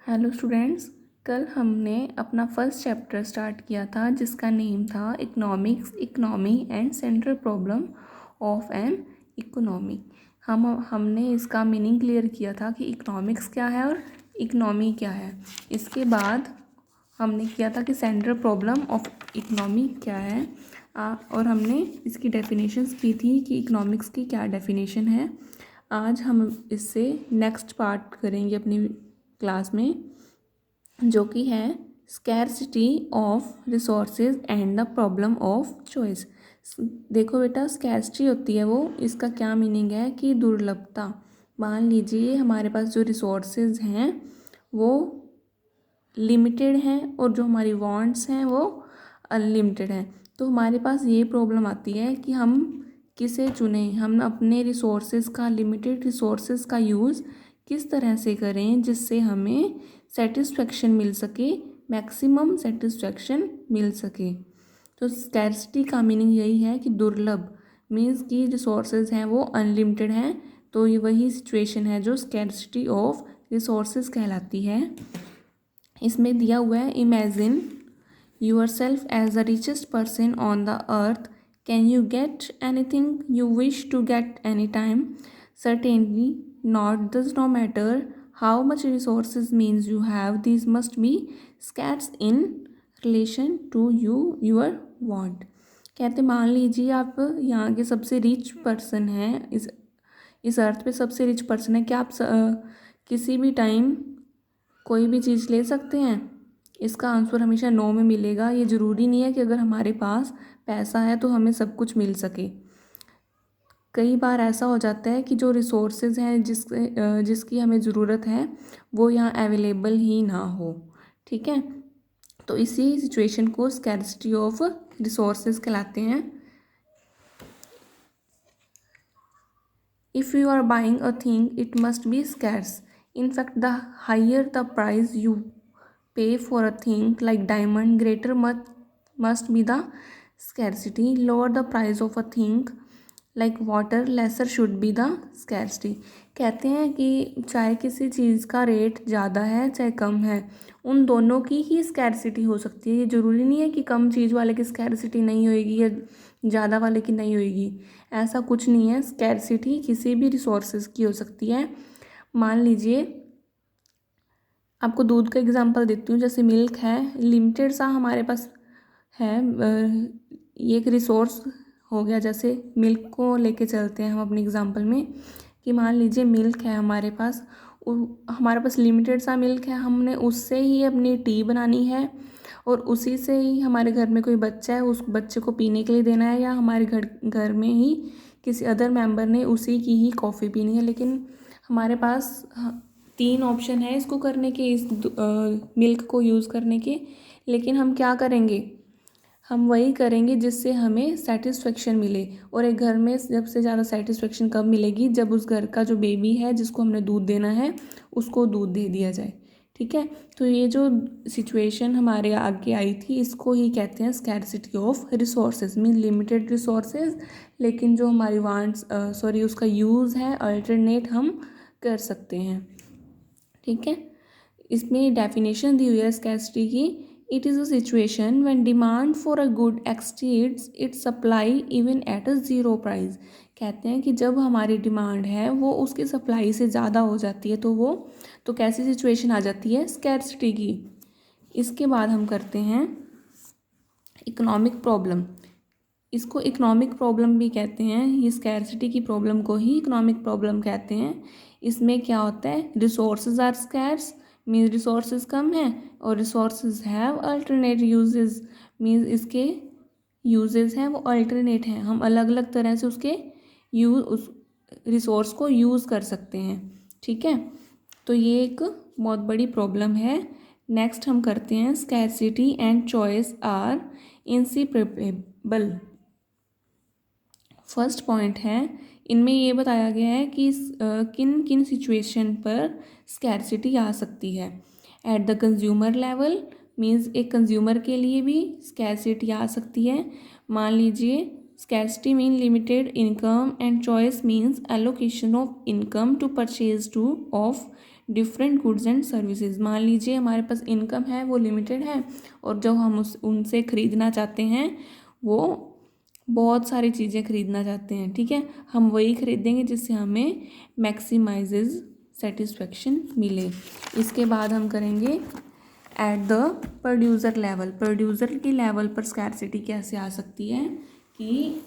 Hello students, कल हमने अपना फर्स्ट चैप्टर स्टार्ट किया था जिसका नेम था economics, economy and central problem of an economy. हमने इसका मीनिंग क्लियर किया था कि इकोनॉमिक्स क्या है और इकोनॉमी क्या है। इसके बाद हमने किया था कि सेंट्रल प्रॉब्लम ऑफ इकोनॉमी क्या है और हमने इसकी डेफिनेशंस की थी कि इकोनॉमिक्स की क्या डेफिनेशन है। आज हम इससे नेक्स्ट पार्ट करेंगे अपनी क्लास में, जो कि है scarcity of resources and the problem of choice. देखो बेटा, स्कैरसिटी होती है वो, इसका क्या मीनिंग है कि दुर्लभता। मान लीजिए हमारे पास जो रिसोर्सेज हैं वो लिमिटेड हैं और जो हमारी वांट्स हैं वो अनलिमिटेड हैं। तो हमारे पास ये प्रॉब्लम आती है कि हम किसे चुनें। हम अपने रिसोर्सेज का, लिमिटेड रिसोर्सेज का यूज़ किस तरह से करें जिससे हमें सेटिस्फेक्शन मिल सके, मैक्सिमम सेटिस्फेक्शन मिल सके। तो स्कैरसिटी का मीनिंग यही है कि दुर्लभ, मीन्स कि रिसोर्सेज हैं वो अनलिमिटेड हैं। तो ये वही सिचुएशन है जो स्कैरसिटी ऑफ रिसोर्सेज कहलाती है। इसमें दिया हुआ है, imagine yourself as the richest person on the earth, can you get anything you wish to get any time? Certainly not, does no matter how much resources means you have, these must be scarce in relation to your want। कहते मान लीजिए आप यहाँ के सबसे rich person हैं, इस अर्थ पे सबसे रिच पर्सन है, क्या आप किसी भी टाइम कोई भी चीज़ ले सकते हैं? इसका आंसर हमेशा नो में मिलेगा। ये ज़रूरी नहीं है कि अगर हमारे पास पैसा है तो हमें सब कुछ मिल सके। कई बार ऐसा हो जाता है कि जो रिसोर्सेज हैं जिसकी हमें ज़रूरत है वो यहाँ अवेलेबल ही ना हो। ठीक है, तो इसी सिचुएशन को स्कैरसिटी ऑफ रिसोर्सेज कहलाते हैं। If you are buying a thing it must be scarce. In fact, the higher the price you pay for a thing like diamond, greater must be the scarcity. Lower the price of a thing like water, lesser should be the scarcity। कहते हैं कि चाहे किसी चीज़ का rate ज़्यादा है चाहे कम है, उन दोनों की ही स्कैरसिटी हो सकती है। ये ज़रूरी नहीं है कि कम चीज़ वाले की स्कैरसिटी नहीं होएगी या ज़्यादा वाले की नहीं होएगी। ऐसा कुछ नहीं है, स्कैरसिटी किसी भी रिसोर्सेज की हो सकती है। मान लीजिए आपको दूध का एग्जांपल देती हूँ। जैसे मिल्क है, लिमिटेड सा हमारे पास है, ये एक रिसोर्स हो गया। जैसे मिल्क को लेके चलते हैं हम अपने एग्जांपल में कि मान लीजिए मिल्क है हमारे पास, हमारे पास लिमिटेड सा मिल्क है, हमने उससे ही अपनी टी बनानी है और उसी से ही हमारे घर में कोई बच्चा है उस बच्चे को पीने के लिए देना है, या हमारे घर में ही किसी अदर मेंबर ने उसी की ही कॉफ़ी पीनी है। लेकिन हमारे पास 3 ऑप्शन है इसको करने के, इस मिल्क को यूज़ करने के। लेकिन हम क्या करेंगे? हम वही करेंगे जिससे हमें सेटिस्फेक्शन मिले। और एक घर में सबसे ज़्यादा सेटिस्फेक्शन कब मिलेगी? जब उस घर का जो बेबी है जिसको हमने दूध देना है उसको दूध दे दिया जाए। ठीक है, तो ये जो सिचुएशन हमारे आगे आई थी इसको ही कहते हैं scarcity of resources. Mean limited resources, लेकिन जो हमारी वांट्स उसका यूज़ है अल्टरनेट हम कर सकते हैं। ठीक है, इसमें डेफिनेशन दी हुई है स्कैरसिटी की। It is a situation when demand for a good exceeds its supply even at a zero price. कहते हैं कि जब हमारी डिमांड है वो उसकी सप्लाई से ज़्यादा हो जाती है तो कैसी सिचुएशन आ जाती है? स्कैरसिटी की। इसके बाद हम करते हैं इकोनॉमिक प्रॉब्लम। इसको इकोनॉमिक प्रॉब्लम भी कहते हैं, ये स्कैरसिटी की प्रॉब्लम को ही इकोनॉमिक प्रॉब्लम कहते हैं। इसमें क्या होता है? Resources are scarce, means resources कम हैं, और resources have alternate uses, means इसके यूजेस हैं वो अल्टरनेट हैं। हम अलग अलग तरह से उसके उस रिसोर्स को यूज़ कर सकते हैं। ठीक है, तो ये एक बहुत बड़ी प्रॉब्लम है। नेक्स्ट हम करते हैं scarcity and choice are inseparable. First point है, इनमें ये बताया गया है कि किन किन सिचुएशन पर स्कैरसिटी आ सकती है। At the consumer level, means एक कंज्यूमर के लिए भी स्कैरसिटी आ सकती है। मान लीजिए scarcity mean limited income and choice means allocation of income to purchase two of different goods and services. मान लीजिए हमारे पास इनकम है वो लिमिटेड है और जो हम उनसे ख़रीदना चाहते हैं वो बहुत सारी चीज़ें ख़रीदना चाहते हैं, ठीक है। हम वही ख़रीदेंगे जिससे हमें मैक्सिमाइजेज सेटिस्फेक्शन मिले। इसके बाद हम करेंगे at the producer level. Producer के लेवल पर स्कैरसिटी कैसे आ सकती है कि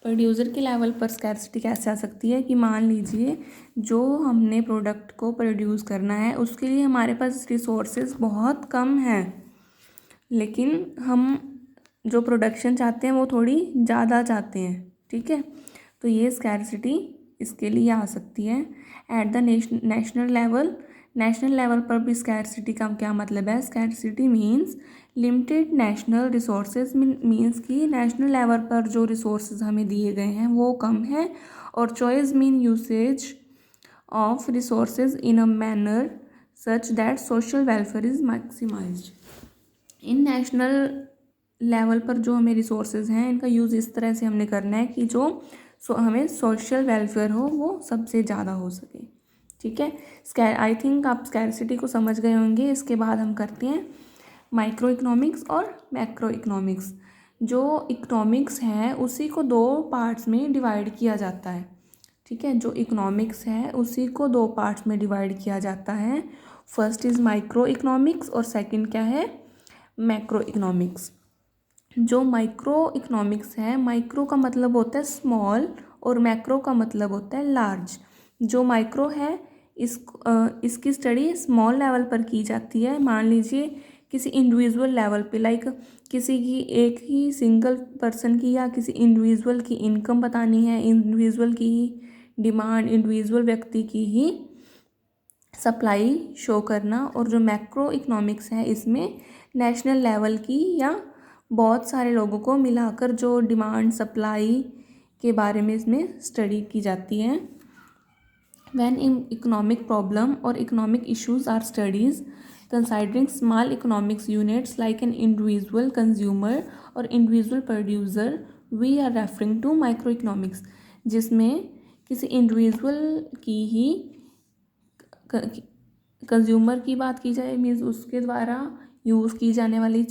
प्रोड्यूसर के लेवल पर स्कैरसिटी कैसे आ सकती है कि मान लीजिए जो हमने प्रोडक्ट को प्रोड्यूस करना है उसके लिए हमारे पास रिसोर्सेज बहुत कम हैं, लेकिन हम जो प्रोडक्शन चाहते हैं वो थोड़ी ज़्यादा चाहते हैं, ठीक है। तो ये स्कैरसिटी इसके लिए आ सकती है। At the national level, national level पर भी स्कैरसिटी का क्या मतलब है? Scarcity means limited national resources, means कि नेशनल लेवल पर जो रिसोर्सेज हमें दिए गए हैं वो कम है। और choice mean usage of resources in a manner such that social welfare is maximised. In national level पर जो हमें रिसोर्सेज हैं इनका यूज़ इस तरह से हमने करना है कि जो हमें सोशल वेलफेयर हो वो सबसे ज़्यादा हो सके, ठीक है। आई थिंक आप स्कैरसिटी को समझ गए होंगे। इसके बाद हम करते हैं माइक्रो इकोनॉमिक्स और मैक्रो इकोनॉमिक्स। जो इकोनॉमिक्स है उसी को दो पार्ट्स में डिवाइड किया जाता है, ठीक है। जो इकोनॉमिक्स है उसी को दो पार्ट्स में डिवाइड किया जाता है। फर्स्ट इज़ माइक्रो इकोनॉमिक्स और सेकंड क्या है? Macro economics. जो माइक्रो इकोनॉमिक्स है, माइक्रो का मतलब होता है स्मॉल और मैक्रो का मतलब होता है लार्ज। जो माइक्रो है इसकी स्टडी स्मॉल लेवल पर की जाती है। मान लीजिए किसी इंडिविजुअल लेवल पे, लाइक किसी की एक ही सिंगल पर्सन की या किसी इंडिविजुअल की इनकम बतानी है, इंडिविजुअल की ही डिमांड, इंडिविजुअल व्यक्ति की ही सप्लाई शो करना। और जो मैक्रो इकोनॉमिक्स है इसमें नेशनल लेवल की या बहुत सारे लोगों को मिलाकर जो डिमांड सप्लाई के बारे में इसमें स्टडी की जाती है। व्हेन इकोनॉमिक प्रॉब्लम और economic issues are studies considering small economics units like an individual consumer और individual producer, we are referring to micro economics. जिसमें किसी इंडिविजुअल की ही कंज्यूमर की बात की जाए, मीन्स उसके द्वारा यूज़ की जाने वाली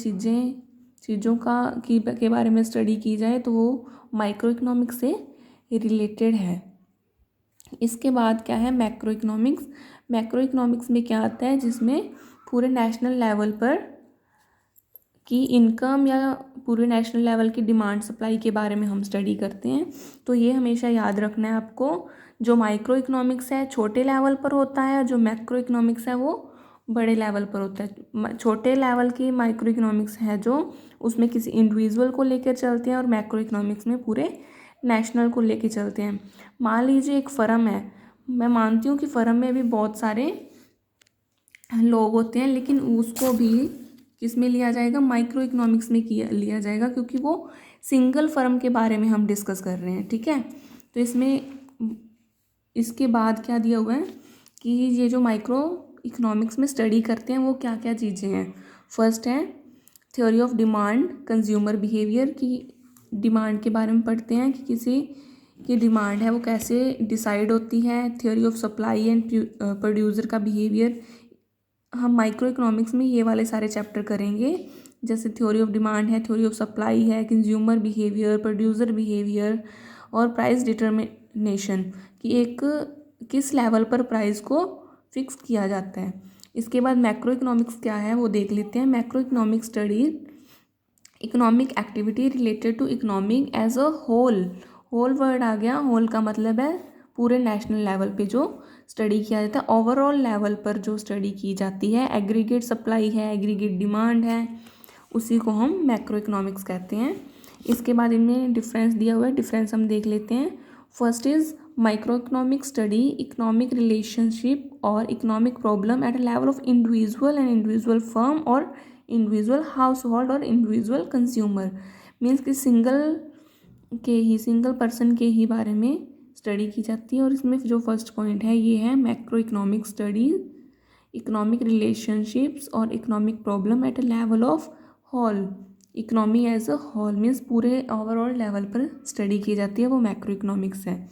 चीज़ों के बारे में स्टडी की जाए तो वो माइक्रो इकोनॉमिक्स से रिलेटेड है। इसके बाद क्या है? Macro economics. मैक्रो इकोनॉमिक्स में क्या आता है? जिसमें पूरे नेशनल लेवल पर की इनकम या पूरे नेशनल लेवल की डिमांड सप्लाई के बारे में हम स्टडी करते हैं। तो ये हमेशा याद रखना है आपको, जो माइक्रो इकोनॉमिक्स है छोटे लेवल पर होता है और जो मैक्रो इकोनॉमिक्स है वो बड़े लेवल पर होता है। छोटे लेवल की माइक्रो इकोनॉमिक्स है जो उसमें किसी इंडिविजुअल को लेकर चलते हैं और मैक्रो इकोनॉमिक्स में पूरे नेशनल को लेकर चलते हैं। मान लीजिए एक फर्म है, मैं मानती हूँ कि फर्म में भी बहुत सारे लोग होते हैं, लेकिन उसको भी किस में लिया जाएगा? माइक्रो इकोनॉमिक्स में लिया जाएगा, क्योंकि वो सिंगल फर्म के बारे में हम डिस्कस कर रहे हैं, ठीक है। तो इसके बाद क्या दिया हुआ है कि ये जो माइक्रो इकोनॉमिक्स में स्टडी करते हैं वो क्या क्या चीज़ें हैं। फर्स्ट है theory of demand, consumer behaviour की डिमांड के बारे में पढ़ते हैं कि किसी की डिमांड है वो कैसे डिसाइड होती है। Theory of supply and producer का बिहेवियर, हम माइक्रो इकोनॉमिक्स में ये वाले सारे चैप्टर करेंगे। जैसे थ्योरी ऑफ डिमांड है, थ्योरी ऑफ सप्लाई है, कंज्यूमर बिहेवियर, प्रोड्यूसर बिहेवियर और प्राइस डिटर्मिनेशन कि एक किस लेवल पर प्राइस को फिक्स किया जाता है। इसके बाद मैक्रो इकोनॉमिक्स क्या है वो देख लेते हैं। Macro economic study economic activity related to economic as a whole. Whole word आ गया, होल का मतलब है पूरे नेशनल लेवल पे जो स्टडी किया जाता है, ओवरऑल लेवल पर जो स्टडी की जाती है। एग्रीगेट सप्लाई है, एग्रीगेट डिमांड है, उसी को हम मैक्रो इकोनॉमिक्स कहते हैं। इसके बाद इनमें डिफरेंस दिया हुआ है, डिफरेंस हम देख लेते हैं। First is micro economic study economic relationship और economic problem at a level of individual and individual firm और इंडिविजुअल हाउस होल्ड और इंडिविजुअल कंज्यूमर। मीन्स कि सिंगल पर्सन के ही बारे में स्टडी की जाती है। और इसमें जो फर्स्ट पॉइंट है ये है macro economic study economic relationships और economic problem at a level of whole. Economy as a whole means पूरे ओवरऑल लेवल पर स्टडी की जाती है, वो मैक्रो इकोनॉमिक्स है।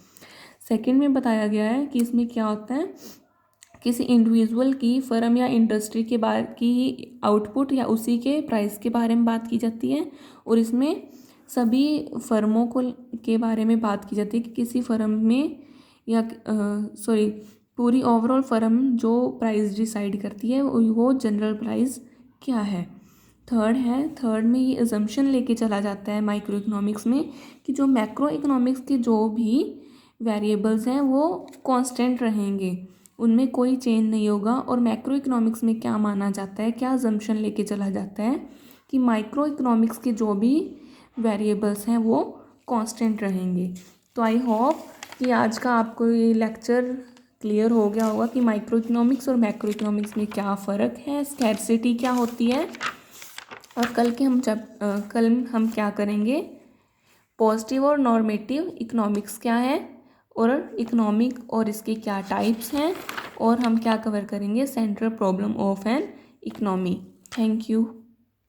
सेकंड में बताया गया है कि इसमें क्या होता है, किसी इंडिविजुअल की, फर्म या इंडस्ट्री के बारे की आउटपुट या उसी के प्राइस के बारे में बात की जाती है। और इसमें सभी फर्मों को के बारे में बात की जाती है कि किसी फर्म में या पूरी ओवरऑल फर्म जो प्राइस डिसाइड करती है वो जनरल प्राइस क्या है। थर्ड में ये अजम्पशन लेके चला जाता है माइक्रो इकोनॉमिक्स में कि जो मैक्रो इकोनॉमिक्स के जो भी वेरिएबल्स हैं वो कांस्टेंट रहेंगे, उनमें कोई चेंज नहीं होगा। और मैक्रो इकोनॉमिक्स में क्या माना जाता है, क्या अजम्पशन लेके चला जाता है कि माइक्रो इकोनॉमिक्स के जो भी वेरिएबल्स हैं वो कांस्टेंट रहेंगे। तो आई होप कि आज का आपको ये लेक्चर क्लियर हो गया होगा कि माइक्रो इकोनॉमिक्स और मैक्रो इकोनॉमिक्स में क्या फ़र्क है, स्कैरसिटी क्या होती है। और कल हम क्या करेंगे, पॉजिटिव और नॉर्मेटिव इकोनॉमिक्स क्या है, और इकोनॉमिक और इसके क्या टाइप्स हैं, और हम क्या कवर करेंगे, central problem of an economy. Thank you.